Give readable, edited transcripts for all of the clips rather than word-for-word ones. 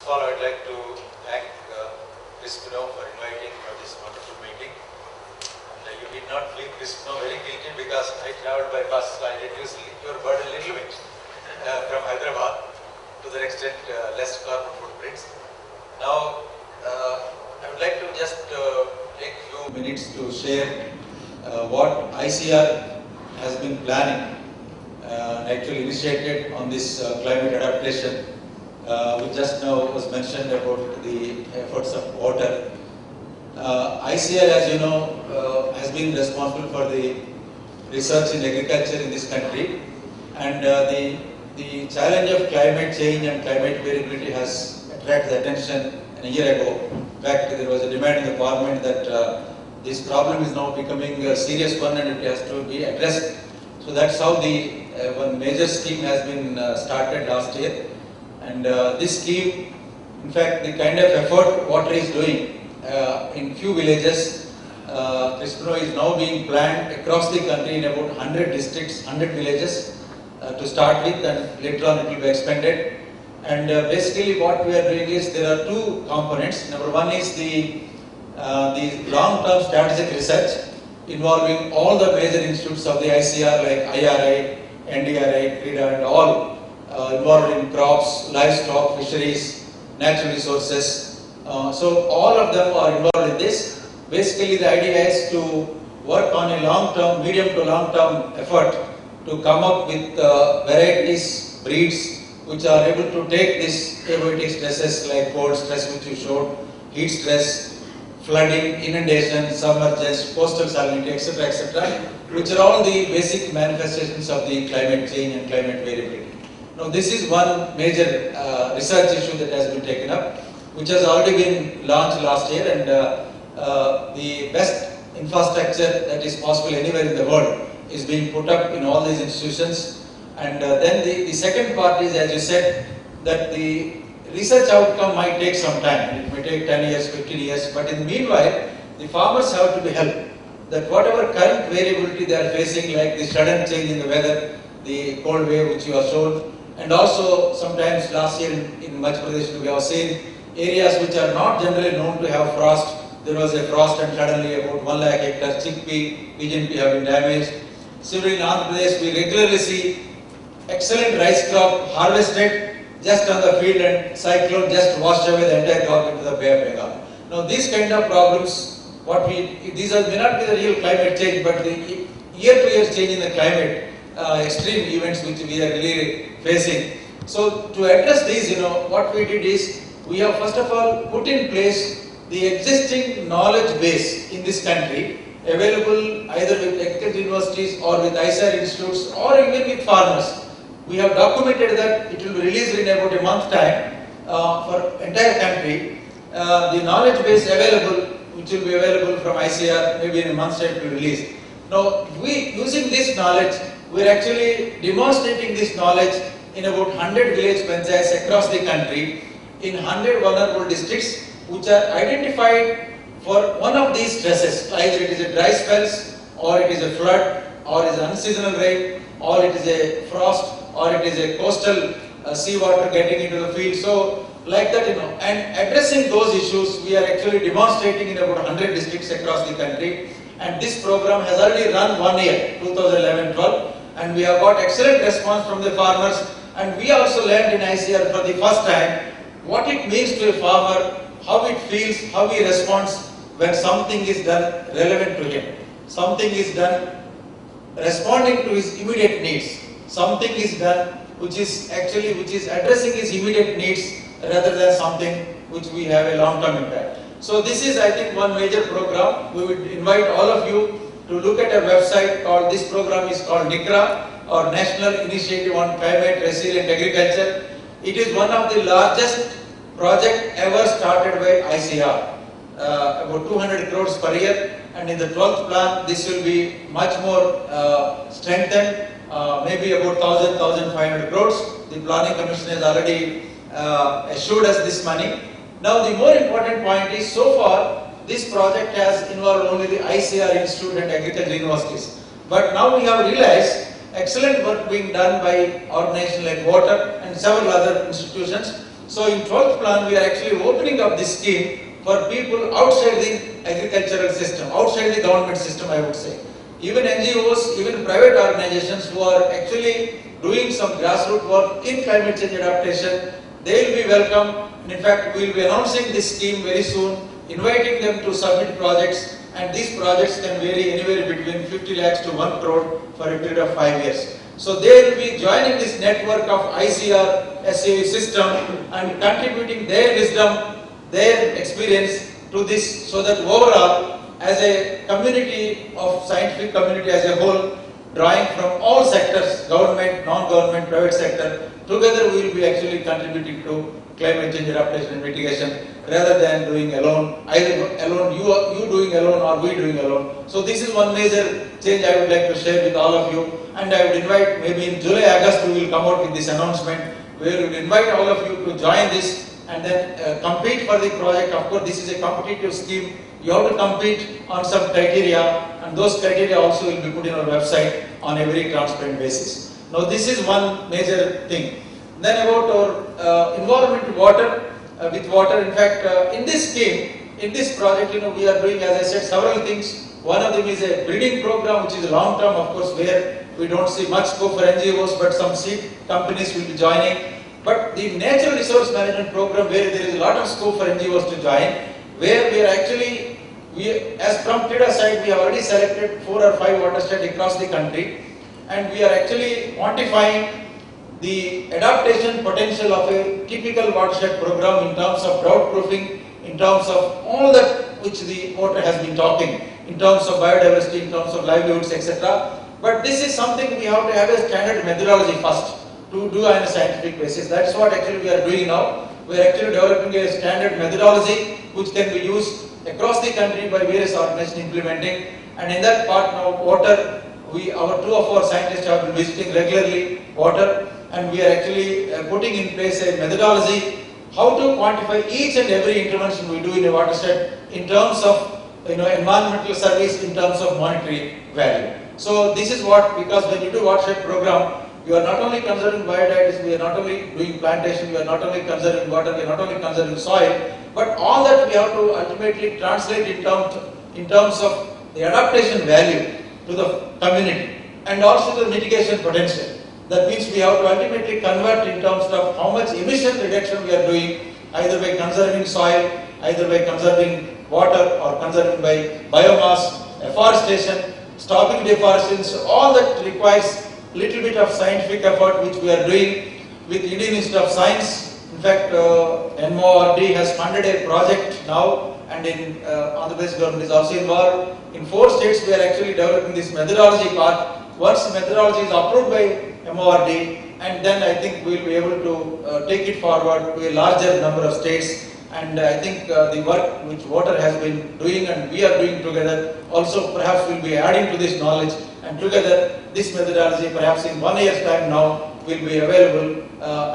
of all, I would like to thank Crispino for inviting for this wonderful meeting. And you did not feel Crispino very guilty because I travelled by bus, so I reduced your burden a little bit from Hyderabad, to the extent less carbon footprints. Now, I would like to just take a few minutes to share what ICR has been planning actually initiated on this climate adaptation, which just now was mentioned about the efforts of water. ICR, as you know, has been responsible for the research in agriculture in this country, and the challenge of climate change and climate variability has attracted the attention a year ago. In fact, there was a demand in the Parliament that this problem is now becoming a serious one and it has to be addressed. So that's how the one major scheme has been started last year. And this scheme, in fact, the kind of effort water is doing in few villages, Crispino is now being planned across the country in about 100 districts, 100 villages to start with, and later on it will be expanded. And basically what we are doing is there are two components. Number one is the long-term strategic research involving all the major institutes of the ICR like IRI, NDRI, CRIDA, and all involved in crops, livestock, fisheries, natural resources. So all of them are involved in this. Basically the idea is to work on a long-term, medium to long-term effort to come up with varieties, breeds, which are able to take these abiotic stresses like cold stress, which you showed, heat stress, flooding, inundation, submergence, coastal salinity, etc., etc., which are all the basic manifestations of the climate change and climate variability. Now, this is one major research issue that has been taken up, which has already been launched last year, and the best infrastructure that is possible anywhere in the world is being put up in all these institutions. And then the second part is, as you said, that the research outcome might take some time. It may take 10 years, 15 years, but in the meanwhile, the farmers have to be helped. That whatever current variability they are facing, like the sudden change in the weather, the cold wave which you have shown, and also sometimes last year in Madhya Pradesh we have seen areas which are not generally known to have frost. There was a frost and suddenly about 1 lakh hectares chickpea, pigeon pea have been damaged. Similarly in Andhra Pradesh we regularly see excellent rice crop harvested just on the field and cyclone just washed away the entire crop into the Bay of Bengal. Now these kind of problems, these may not be the real climate change, but the year-to-year change in the climate, extreme events which we are really facing. So to address these, what we did is, we have first of all put in place the existing knowledge base in this country, available either with agricultural universities or with ICAR institutes or even with farmers. We have documented that it will be released in about a month's time for entire country. The knowledge base available, which will be available from ICR, maybe in a month's time to be released. Now, using this knowledge, we are actually demonstrating this knowledge in about 100 village panchayats across the country, in 100 vulnerable districts, which are identified for one of these stresses. Either it is a dry spells, or it is a flood, or it is unseasonal rain, or it is a frost, or it is a coastal seawater getting into the field. So, like that, and addressing those issues, we are actually demonstrating in about 100 districts across the country. And this program has already run 1 year, 2011-12, and we have got excellent response from the farmers. And we also learned in ICR for the first time what it means to a farmer, how it feels, how he responds when something is done relevant to him. Something is done responding to his immediate needs. Something is done which is addressing his immediate needs rather than something which we have a long-term impact. So this is, I think, one major program. We would invite all of you to look at a website called, this program is called NICRA, or National Initiative on Climate Resilient Agriculture. It is one of the largest project ever started by ICR, about 200 crores per year, and in the 12th plan this will be much more strengthened, maybe about 1,500 crores. The planning commission has already assured us this money. Now the more important point is, so far this project has involved only the ICR Institute and agricultural universities. But now we have realized excellent work being done by organizations like Water and several other institutions. So in 12th plan, we are actually opening up this scheme for people outside the agricultural system, outside the government system, I would say. Even NGOs, even private organizations who are actually doing some grassroots work in climate change adaptation, they will be welcome. And in fact, we will be announcing this scheme very soon, inviting them to submit projects, and these projects can vary anywhere between 50 lakhs to 1 crore for a period of 5 years. So they will be joining this network of ICAR-CRIDA system and contributing their wisdom, their experience to this, so that overall, as a community of scientific community as a whole, drawing from all sectors, government, non-government, private sector, together we will be actually contributing to climate change adaptation and mitigation rather than doing alone, either alone, you doing alone or we doing alone. So this is one major change I would like to share with all of you, and I would invite, maybe in July, August we will come out with this announcement where we will invite all of you to join this and then compete for the project. Of course, this is a competitive scheme. You have to compete on some criteria, and those criteria also will be put in our website on a very transparent basis. Now this is one major thing. Then about our involvement with water, in fact, in this scheme, in this project, we are doing, as I said, several things. One of them is a breeding program, which is long term, of course, where we don't see much scope for NGOs, but some seed companies will be joining. But the natural resource management program, where there is a lot of scope for NGOs to join, where we are actually, as from CRIDA side, we have already selected 4 or 5 watersheds across the country, and we are actually quantifying the adaptation potential of a typical watershed program in terms of drought proofing, in terms of all that which the water has been talking, in terms of biodiversity, in terms of livelihoods, etc. But this is something we have to have a standard methodology first to do on a scientific basis. That's what actually we are doing now. We are actually developing a standard methodology which can be used across the country by various organizations implementing. And in that part now, water, our 2 of our scientists have been visiting regularly water, and we are actually putting in place a methodology how to quantify each and every intervention we do in a watershed in terms of environmental service, in terms of monetary value. So this is what, because when you do watershed program, you are not only conserving biodiversity, we are not only doing plantation, we are not only conserving water, we are not only conserving soil, but all that we have to ultimately translate in terms of the adaptation value to the community and also the mitigation potential. That means we have to ultimately convert in terms of how much emission reduction we are doing, either by conserving soil, either by conserving water, or conserving by biomass, afforestation, stopping deforestation. So all that requires little bit of scientific effort which we are doing with Indian Institute of Science. In fact, MORD has funded a project now, and in Andhra Pradesh government is also involved. In 4 states we are actually developing this methodology part. Once the methodology is approved by MORD, and then I think we will be able to take it forward to a larger number of states. And I think the work which water has been doing and we are doing together also perhaps will be adding to this knowledge, and together this methodology perhaps in 1 year's time now will be available.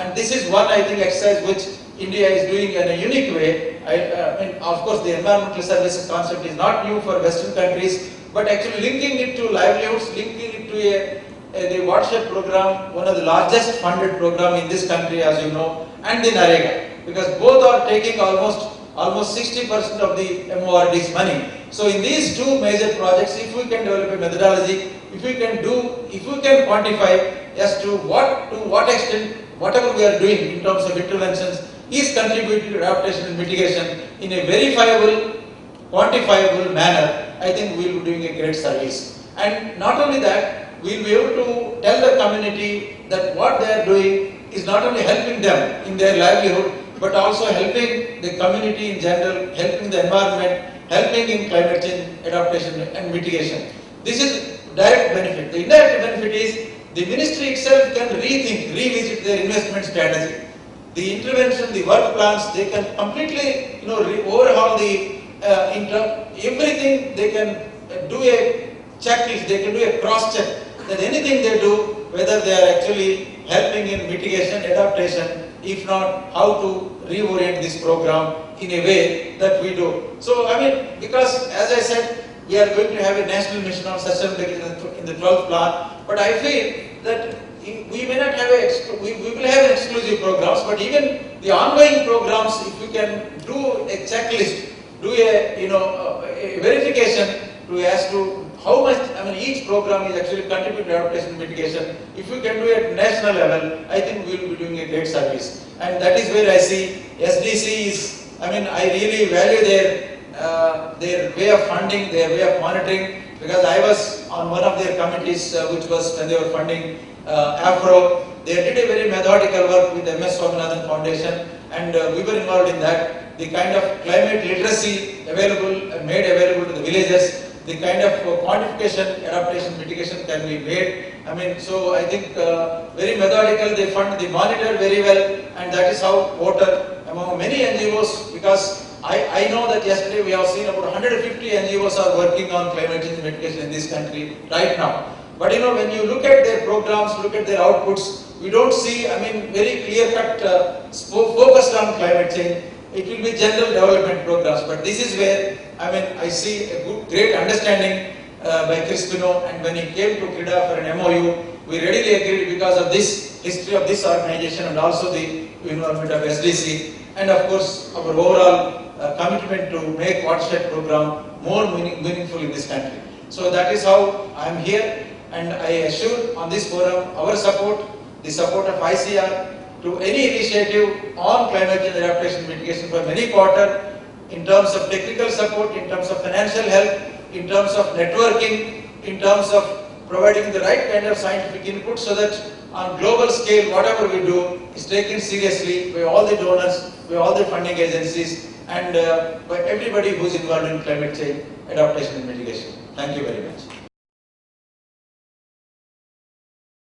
And this is one, I think, exercise which India is doing in a unique way. I mean, of course, the environmental services concept is not new for Western countries, but actually linking it to livelihoods, linking it to the watershed program, one of the largest funded program in this country, as you know, and the NREGA, because both are taking almost 60% of the MORD's money. So in these 2 major projects, if we can develop a methodology, if we can quantify as to what extent whatever we are doing in terms of interventions is contributing to adaptation and mitigation in a verifiable, quantifiable manner, I think we will be doing a great service. And not only that, we will be able to tell the community that what they are doing is not only helping them in their livelihood, but also helping the community in general, helping the environment, helping in climate change adaptation and mitigation. This is direct benefit. The indirect benefit is the ministry itself can revisit their investment strategy. The intervention, the work plans, they can completely overhaul the everything. They can do a checklist, they can do a cross check that anything they do, whether they are actually helping in mitigation, adaptation, if not, how to reorient this program in a way that we do. So I mean, because as I said, we are going to have a national mission on sustainability in the 12th plan, but I feel that we may not have we will have exclusive programs, but even The ongoing programs, if you can do a checklist, do a verification as to how much, each program is actually contributing to adaptation mitigation. If you can do it at national level, I think we will be doing a great service. And that is where I see SDC is, I really value their way of funding, their way of monitoring, because I was on one of their committees, which was when they were funding AFRO. They did a very methodical work with MS Swaminathan Foundation, and we were involved in that. The kind of climate literacy made available to the villages, the kind of quantification, adaptation, mitigation can be made. So I think very methodical, they monitor very well, and that is how water among many NGOs, because I know that yesterday we have seen about 150 NGOs are working on climate change mitigation in this country right now. But when you look at their programs, look at their outputs, we don't see, very clear-cut focused on climate change. It will be general development programs, but this is where, I see a great understanding by Crispino, and when he came to CRIDA for an MOU, we readily agreed because of this history of this organization and also the involvement of SDC, and of course our overall commitment to make watershed program more meaningful in this country. So that is how I am here, and I assure on this forum our support, the support of ICR to any initiative on climate change adaptation mitigation from any quarter, in terms of technical support, in terms of financial help, in terms of networking, in terms of providing the right kind of scientific input, so that on global scale whatever we do is taken seriously by all the donors, by all the funding agencies, and by everybody who is involved in climate change adaptation and mitigation. Thank you very much.